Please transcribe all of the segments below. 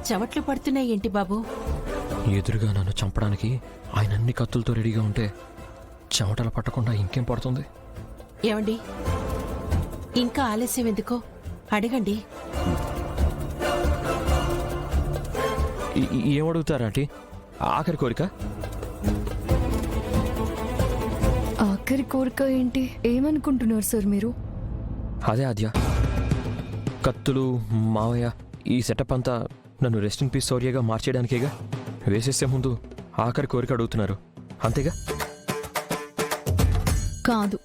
చెమట్లు పడుతున్నాయేంటి బాబు? ఎదురుగా నన్ను చంపడానికి ఆయన అన్ని కత్తులతో రెడీగా ఉంటే చెమటలు పట్టకుండా ఇంకేం పడుతుంది? ఏమండి, ఇంకా ఆలస్యం ఎందుకో అడగండి. ఏమడుగుతారా ఆంటీ? ఆఖరి కోరిక? ఆఖరి కోరిక ఏంటి? ఏమనుకుంటున్నారు సార్ మీరు? అదే ఆద్య, కత్తులు మావయ్య ఈ సెటప్ అంతా నన్ను రెస్ట్ ఇన్ పీస్ శౌర్యగా మార్చేయడానికేగా. వేసేసే ముందు ఆఖరి కోరిక అడుగుతున్నారు, అంతేగా? కాదు.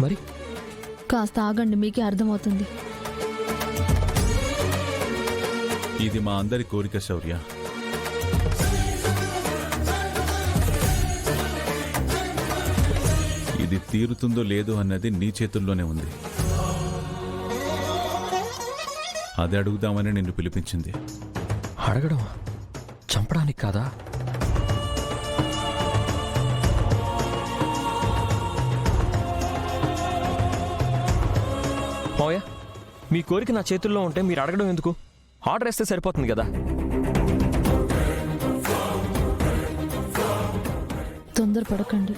మరి కాస్త ఆగండి, మీకే అర్థమవుతుంది. ఇది మా అందరి కోరిక శౌర్య. ఇది తీరుతుందో లేదో అన్నది నీ చేతుల్లోనే ఉంది. అది అడుగుదామని నిన్ను పిలిపించింది. అడగడం చంపడానికి కాదా? మావయ్య, మీ కోరిక నా చేతుల్లో ఉంటే మీరు అడగడం ఎందుకు? ఆర్డర్ వేస్తే సరిపోతుంది కదా. తొందరపడకండి,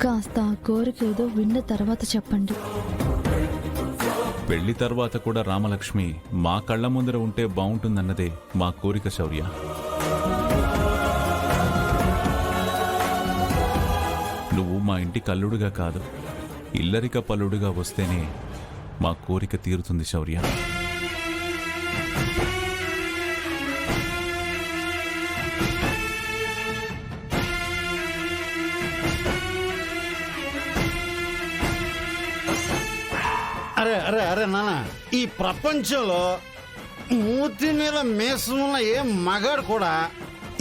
కాస్త ఆ కోరిక ఏదో విన్న తర్వాత చెప్పండి. పెళ్లి తర్వాత కూడా రామలక్ష్మి మా కళ్ళ ముందర ఉంటే బాగుంటుందన్నదే మా కోరిక శౌర్య. నువ్వు మా ఇంటి కల్లుడుగా కాదు, ఇల్లరిక పల్లుడుగా వస్తేనే మా కోరిక తీరుతుంది శౌర్య. అరే అరే అరే నాన్న, ఈ ప్రపంచంలో మూతి మీద మేసం ఉన్న ఏ మగాడు కూడా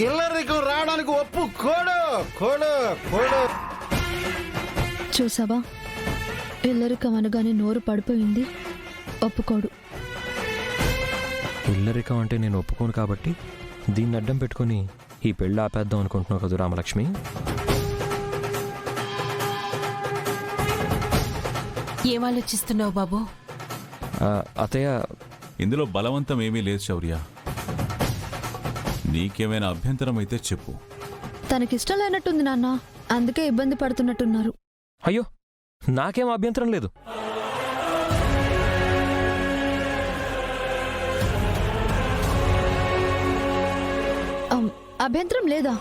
ఇల్లరికం రావడానికి ఒప్పుకోడు. Code code. చూసావా, ఇల్లరికం అనగానే నోరు పడిపోయింది. ఒప్పుకోడు. ఇల్లరికం అంటే నేను ఒప్పుకోను కాబట్టి దీన్ని అడ్డం పెట్టుకుని ఈ పెళ్ళి ఆపేద్దాం అనుకుంటున్నావు కదా రామలక్ష్మి? ఏం ఆలోచిస్తున్నావు బాబు? అతయ్య, ఇందులో బలవంతం ఏమీ లేదు శౌర్య. నీకేమైనా అభ్యంతరం అయితే చెప్పు. తనకిష్టం లేనట్టుంది నాన్న, అందుకే ఇబ్బంది పడుతున్నట్టున్నారు. అయ్యో, నాకేం అభ్యంతరం లేదు. అభ్యంతరం లేదా?